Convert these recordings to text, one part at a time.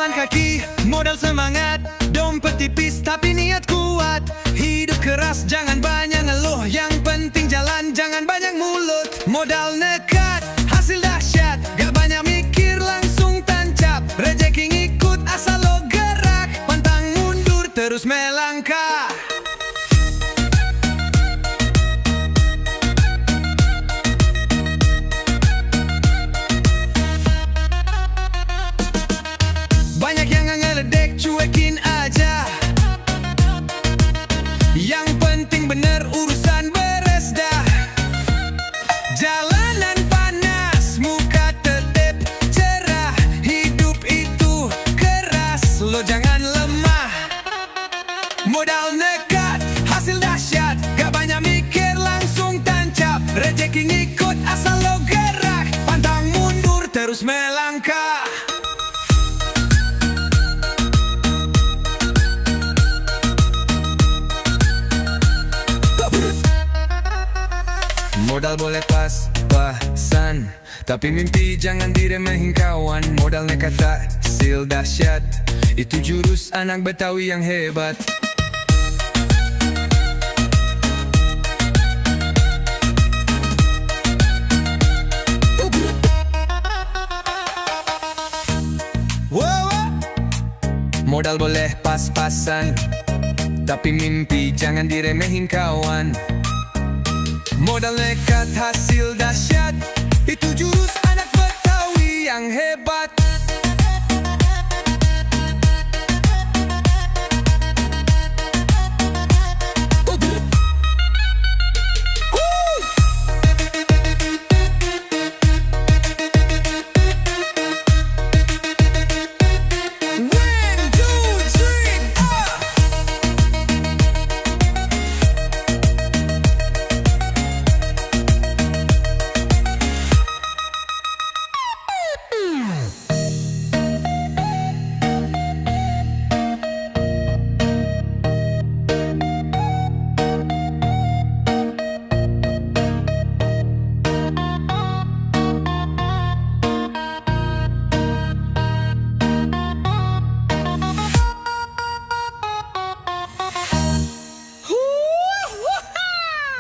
Jalan kaki, modal semangat, dompet tipis tapi niat kuat. Hidup keras, jangan banyak ngeluh, yang penting jalan, jangan banyak mulut. Modal nekat, hasil dahsyat, gak banyak mikir langsung tancap. Rezeki ngikut asal lo gerak, pantang mundur terus melangkah. Banyak yang ngeledek, cuekin aja. Yang penting bener urusan beres dah. Jalanan panas, muka tetep cerah. Hidup itu keras, lo jangan lemah. Modal nekat, hasil dahsyat, gak banyak mikir langsung tancap. Rezeki ngikut asal lo gerak, pantang mundur terus melangkah. Modal boleh pas-pasan, tapi mimpi jangan diremehin kawan. Modal nekat hasil dahsyat, itu jurus anak Betawi yang hebat. Modal boleh pas-pasan, tapi mimpi jangan diremehin kawan. Modal nekat hasil dahsyat, itu jurus anak Betawi yang hebat.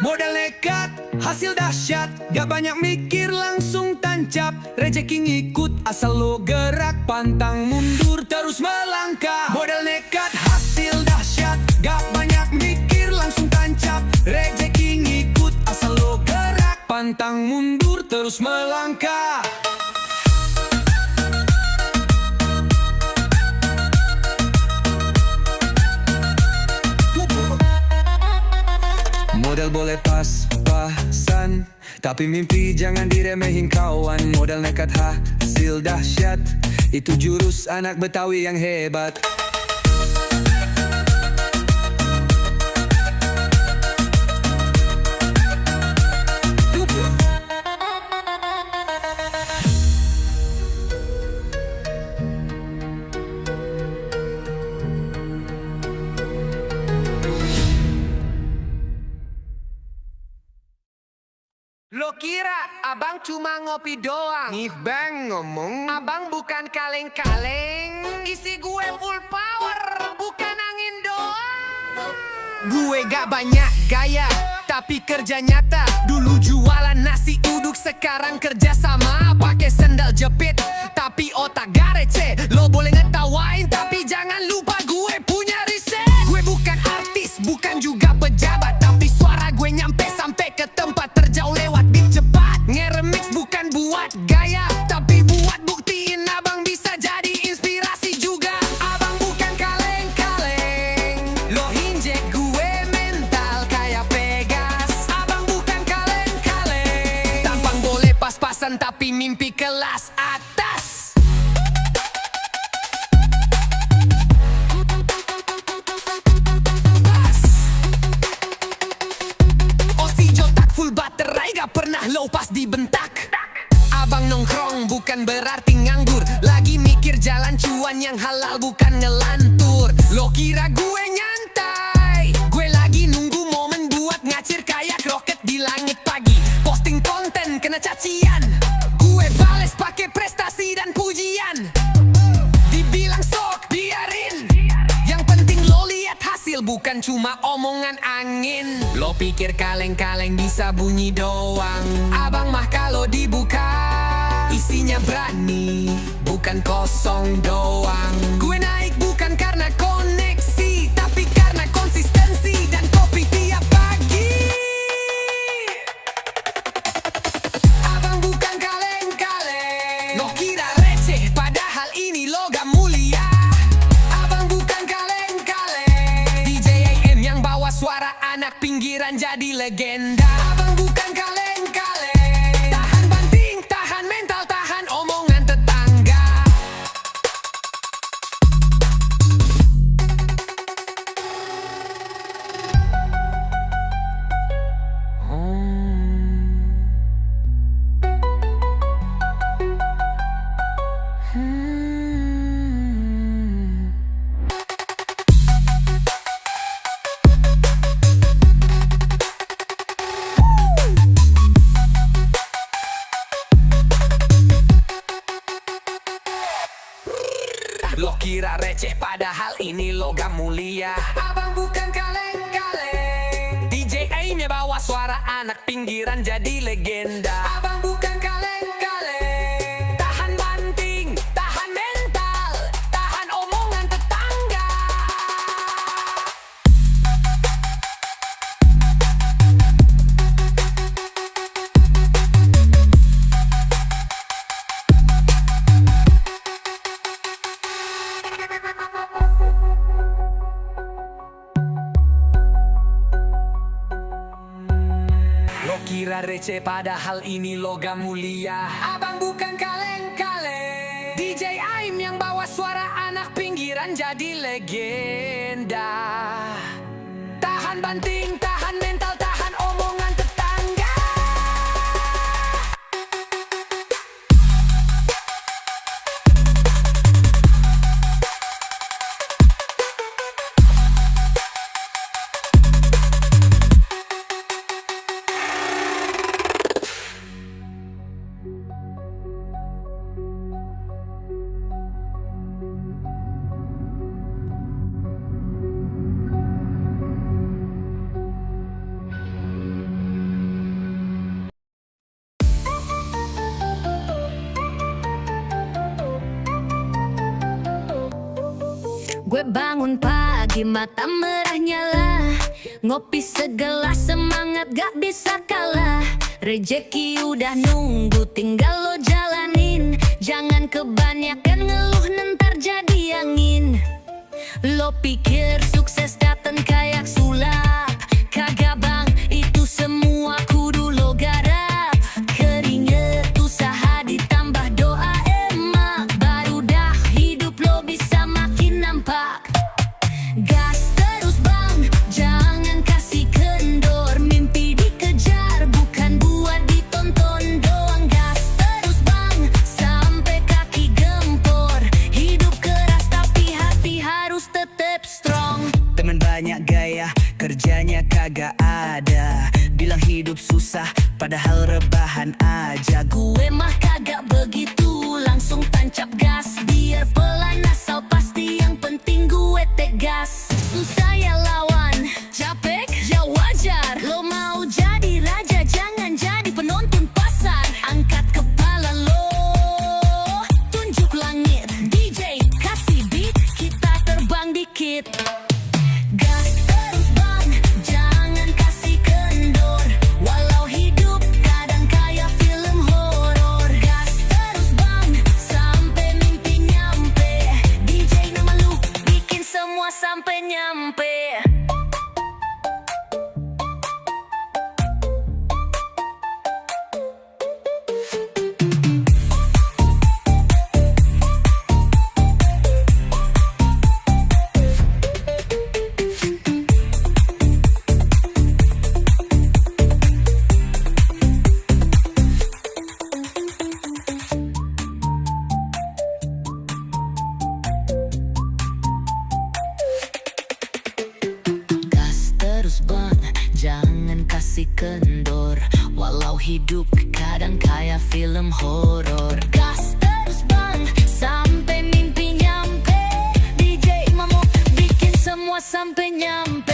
Modal nekat, hasil dahsyat, gak banyak mikir langsung tancap. Rezeki ngikut asal lo gerak, pantang mundur terus melangkah. Modal nekat, hasil dahsyat, gak banyak mikir langsung tancap. Rezeki ngikut asal lo gerak, pantang mundur terus melangkah. Modal boleh pas-pasan, tapi mimpi jangan diremehin kawan. Modal nekat hasil dahsyat, itu jurus anak Betawi yang hebat. Lo kira abang cuma ngopi doang? Nih bang ngomong, Abang bukan kaleng-kaleng, isi gue full power, bukan angin doang. Gue gak banyak gaya, tapi kerja nyata. Dulu jualan nasi uduk, sekarang kerja sama. Pakai sendal jepit, tapi otak gak receh. Lo boleh ngetawain, tapi jangan lupa gue punya riset. Gue bukan artis, bukan juga pejabat, tapi suara gue nyampe sampai ke tempat terjauh lewat beat cepat. Ngeremix bukan buat gaya, tapi buat buktiin abang bisa jadi inspirasi juga. Abang bukan kaleng-kaleng, lo injek gue mental kayak Pegas. Abang bukan kaleng-kaleng, tampang boleh pas-pasan tapi mimpi kelas atas. Gak pernah low pas dibentak. Abang nongkrong bukan berarti nganggur, lagi mikir jalan cuan yang halal bukan ngelantur. Lo kira gue nyantai, gue lagi nunggu momen buat ngacir kayak roket di langit pagi. Posting konten kena cacian, gue bales pakai prestasi dan pujian. Dibilang so bukan cuma omongan angin. Lo pikir kaleng-kaleng bisa bunyi doang? Abang mah kalau dibuka isinya berani, bukan kosong doang. Gue naik bukan karena koneksi, tapi karena konsistensi dan kopi tiap pagi. Abang bukan kaleng-kaleng, lo kira receh padahal ini logam mulia. Abang bukan kaleng-kaleng, DJ AM yang bawa suara anak pinggiran jadi legenda. Abang bukan kaleng-kaleng, tahan banting, tahan mental, tahan omongan tetangga. Lo kira receh padahal ini logam mulia. Abang bukan kaleng-kaleng, DJ Aimnya bawa suara anak pinggiran jadi legenda. Abang bukan kaleng-kaleng, tahan banting, tahan mental, tahan omongan tetangga. Lo kira receh padahal ini logam mulia. Abang bukan kaleng-kaleng, DJ Aim yang bawa suara anak pinggiran jadi legenda. Tahan banting, tahan mental, tahan omongan tetangga. Gue bangun pagi mata merah nyala, ngopi segelas semangat gak bisa kalah. Rejeki udah nunggu tinggal lo jalanin, jangan kebanyakan ngeluh nentar jadi angin. Lo pikir sukses dateng kayak sulap? Kagak bang, itu semua kudu lo garap. Keringet usaha ditambah doa emak, baru dah hidup lo bisa makin nampak. Gas terus bang, jangan kasih kendor. Mimpi dikejar bukan buat ditonton doang. Gas terus bang, sampai kaki gempor. Hidup keras tapi hati harus tetap strong. Temen banyak gaya, kerjanya kagak ada. Bilang hidup susah, padahal rebahan aja. Gue mah kagak begitu, langsung tancap gas. Biar pelan asal pasti, yang penting gue tegas. Susah ya lawan, capek ya wajar. Lo mau jadi raja, jangan jadi penonton pasar. Angkat kepala lo, tunjuk langit. DJ kasih beat, kita terbang dikit. Gas terus bang, jangan kasih kendor. Walau hidup kadang kayak film horor. Gas terus bang, sampai mimpi nyampe. DJ nama lu, bikin semua sampai nyampe. Gas terus bang, jangan kasih kendor. Walau hidup kadang kayak film horor. Gas terus bang, sampai mimpi nyampe. DJ Mamo bikin semua sampai nyampe.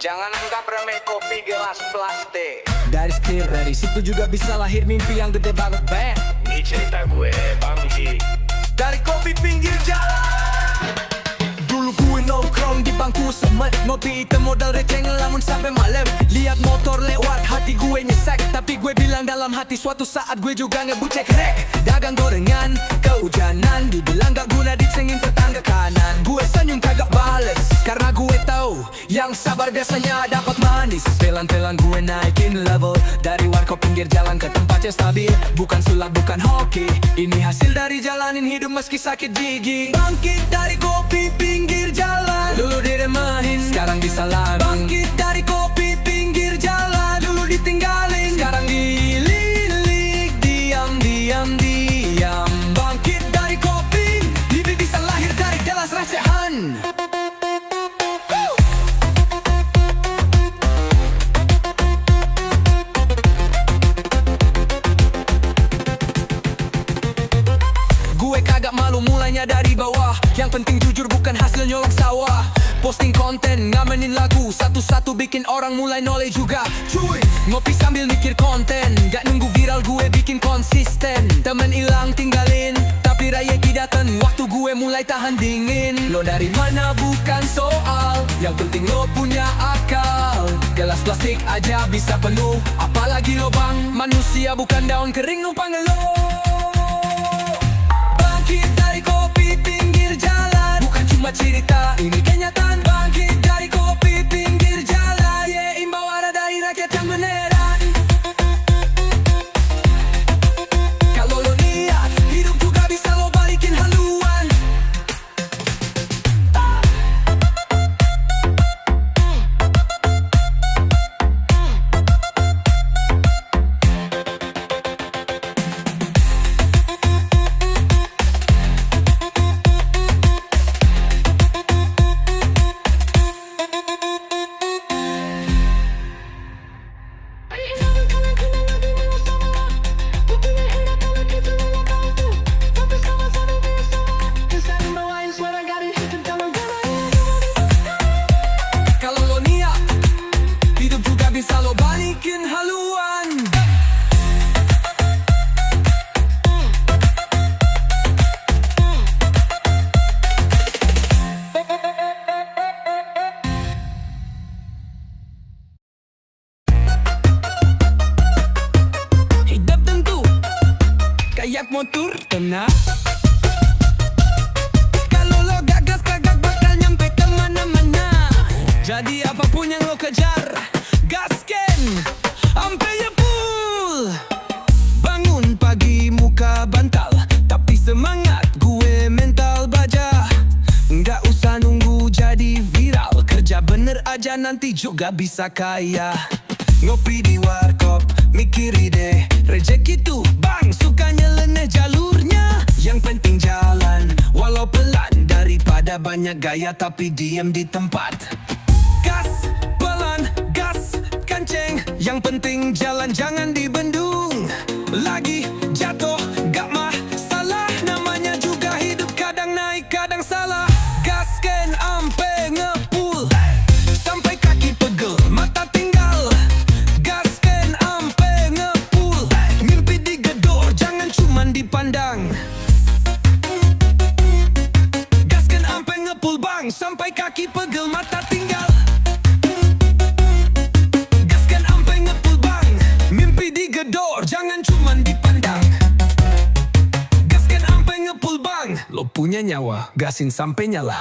Jangan anggap remeh kopi gelas plastik. Dari setir, dari situ juga bisa lahir mimpi yang gede banget, bang. Ini cerita gue, Bang Ji. Dari kopi pinggir jalan. Dulu gue nongkrong di bangku semet, ngopi hitam modal receh ngelamun sampai malam. Lihat motor lewat, hati gue nyesek, tapi gue bilang dalam hati suatu saat gue juga ngebucek rek. Dagang gorengan, kehujanan, dibilang gak guna dicengin tetangga kanan. Gue senyum kagak bales, karena gue tahu yang sabar biasanya dapat manis. Pelan-pelan gue naikin level, dari warkop pinggir jalan ke tempat yang stabil. Bukan sulap, bukan hoki, ini hasil dari jalanin hidup meski sakit gigi. Bangkit dari kopi pinggir jalan, dulu diremehin, sekarang disalamin. Bangkit dari kopi pinggir jalan, dulu ditinggalin, sekarang dililik. Diam, diam, diam. Bangkit dari kopi, hidup bisa lahir dari gelas recehan. Gue kagak malu mulainya dari bawah, yang penting jujur bukan hasil nyolong sawah. Posting konten, ngamenin lagu, satu-satu bikin orang mulai noleh juga. Cuy, ngopi sambil mikir konten, gak nunggu viral gue bikin konsisten. Temen ilang tinggalin, tapi rayeki dateng, waktu gue mulai tahan dingin. Lo dari mana bukan soal, yang penting lo punya akal. Gelas plastik aja bisa penuh, apalagi lo bang. Manusia bukan daun kering numpang lo. Bangkit dari kopi pinggir jalan, bukan cuma cerita, ini kenyataan. Bangkit dari kopi pinggir jalan, yeah, imbauan dari rakyat yang beneran. Kalau lo niat, hidup juga bisa lo balikin haluan. Kalau lo niat, hidup juga bisa lo balikin haluan. Hidup tentu kayak motor tenang. Kalau lo gagas kagak bakal nyampe kemana-mana. Jadi apapun yang lo kejar, gasken ampe ya full. Bangun pagi muka bantal, tapi semangat gue mental baja. Nggak usah nunggu jadi viral, kerja bener aja nanti juga bisa kaya. Ngopi di warkop, mikir ide, rejeki tuh bang, suka nyeleneh jalurnya. Yang penting jalan, walau pelan, daripada banyak gaya tapi diem di tempat. Gas, pelan, gas, kenceng, yang penting jalan jangan dibendung. Lagi jatuh, gak masalah, namanya juga hidup, kadang naik, kadang salah. Gasken ampe ngepul, sampai kaki pegel, mata tinggal. Gasken ampe ngepul, mimpi digedor, jangan cuman dipandang. Gasken ampe ngepul bang, sampai kaki pegel, mata tinggal. Gasken ampe ngepul bang, mimpi digedor, jangan cuman dipandang. Gasken ampe ngepul bang, lo punya nyawa, gasin sampai nyala.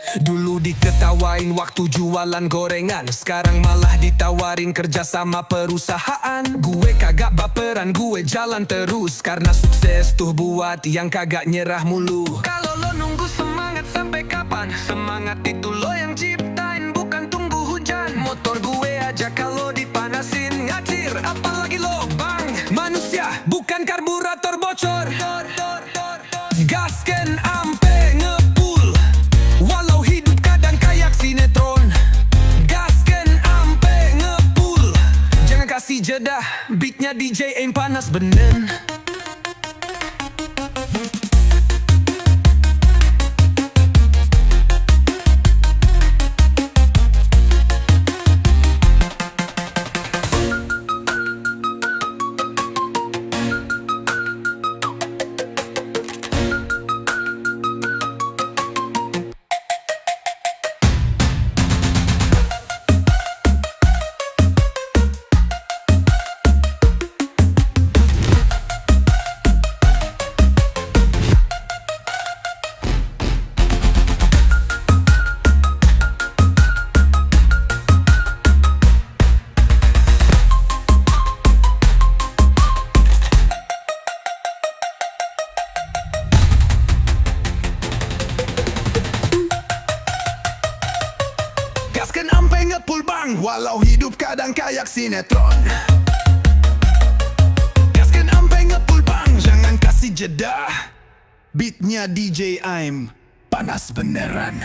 Dulu diketawain waktu jualan gorengan, sekarang malah ditawarin kerja sama perusahaan. Gue kagak baperan, gue jalan terus, karena sukses tuh buat yang kagak nyerah mulu. Kalau lo nunggu semangat sampai kapan? Semangat itu lo yang ciptain, bukan tunggu hujan. Motor gue aja kalau dipanasin ngacir, apalagi lo bang. Manusia bukan karburator bocor. Gasken ampe ngepul, walau hidup kadang kayak sinetron. Gasken ampe ngepul, jangan kasih jeda, beatnya DJ Aim panas benen. ngepul bang, walau hidup kadang kayak sinetron. Gaskan ampe ngepul bang, jangan kasih jeda. Beatnya DJ Aim, panas beneran.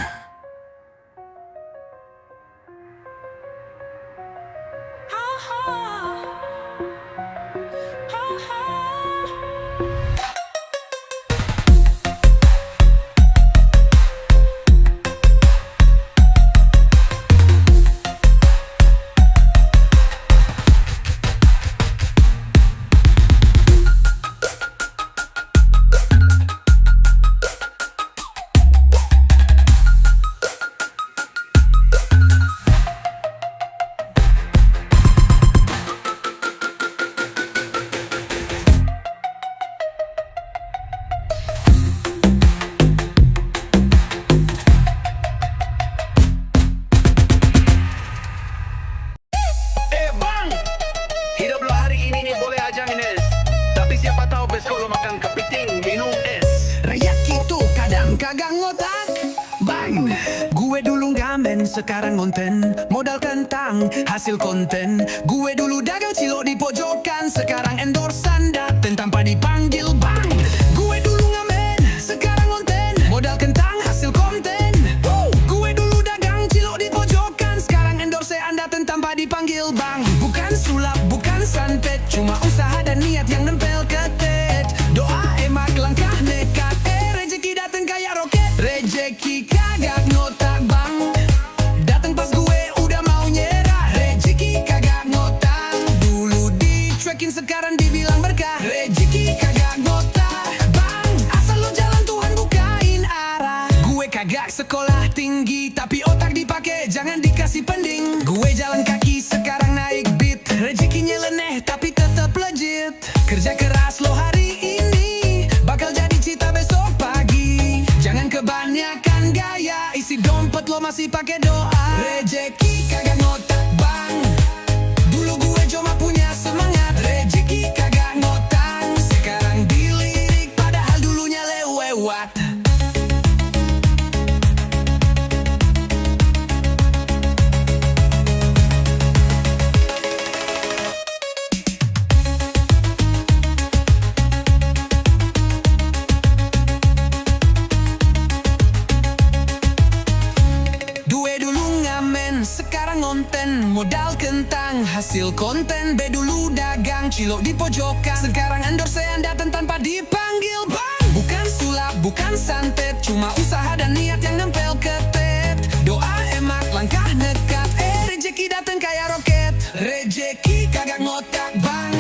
Bang, hidup lo hari ini nih boleh aja Ines, tapi siapa tahu besok lo makan kepiting minum es. Rakyat itu kadang kagak ngotak bang. Gue dulu ngamen, sekarang ngonten. Modal kentang, hasil konten. Gue dulu dagang cilok di pojokan, sekarang endorsan dateng tanpa dipanggil bang. Gue dulu ngamen, sekarang ngonten. Modal kentang, hasil konten. Gue dulu dagang cilok di pojokan, sekarang endorsean dateng tanpa dipanggil bang. Bukan sulap, bukan santet, cuma usaha dan niat yang nempel ke tet. Doa emak, langkah nekat, rezeki dateng kayak roket. Rezeki kagak ngotak bang, dateng pas gue udah mau nyerah. Rezeki kagak ngotak, dulu dicuekin sekarang dibilang berkah. Rezeki kagak ngotak bang, asal lo jalan Tuhan bukain arah. Gue kagak sekolah tinggi, tapi otak dipakai jangan dikasih pending. Gue jalan kaki sekarang naik beat, rezekinya leneh tapi tetap legit. Kerja keras lo hari ini, bakal jadi cita besok pagi. Jangan kebanyakan gaya, isi dompet lo masih pakai doa. Rezeki kagak ngotak bang, dulu gue cuma punya semangat. Rezeki kagak ngotak, sekarang dilirik padahal dulunya lewat. Gue dulu ngamen, sekarang ngonten. Modal kentang, hasil konten. Be dulu dagang cilok di pojokan, sekarang endorsean datang tanpa dipanggil bang. Bukan sulap, bukan santet, cuma usaha dan niat yang nempel ke tet. Doa emak, langkah nekat, rezeki datang kayak roket. Rezeki kagak ngotak bang,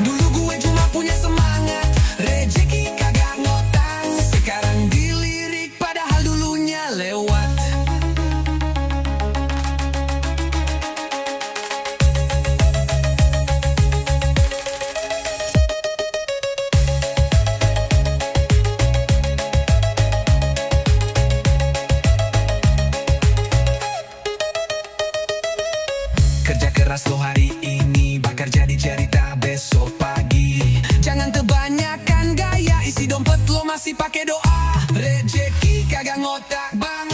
dulu gue cuma punya semangat. Rezeki kagak ngotak, sekarang dilirik padahal dulunya lewat. Kerja keras lo hari ini, bakal jadi cerita besok pagi. Jangan kebanyakan gaya, isi dompet lo masih pakai doa. Rezeki kagak ngotak bang,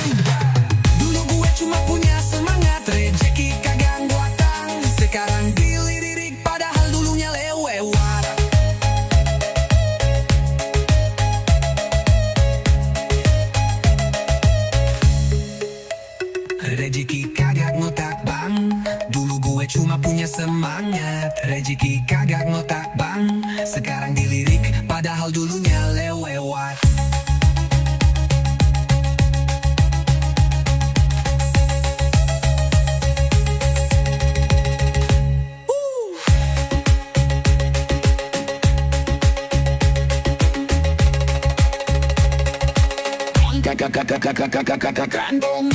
dulu gue cuma punya semangat. Rezeki kagak ngotak, sekarang dilirik padahal dulunya lewat. Rezeki kagak ngotak bang, dulu gue cuma punya semangat. Rezeki kagak ngotak bang, sekarang dilirik padahal dulunya lewat. Kandung.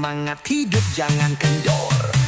semangat hidup jangan kendor.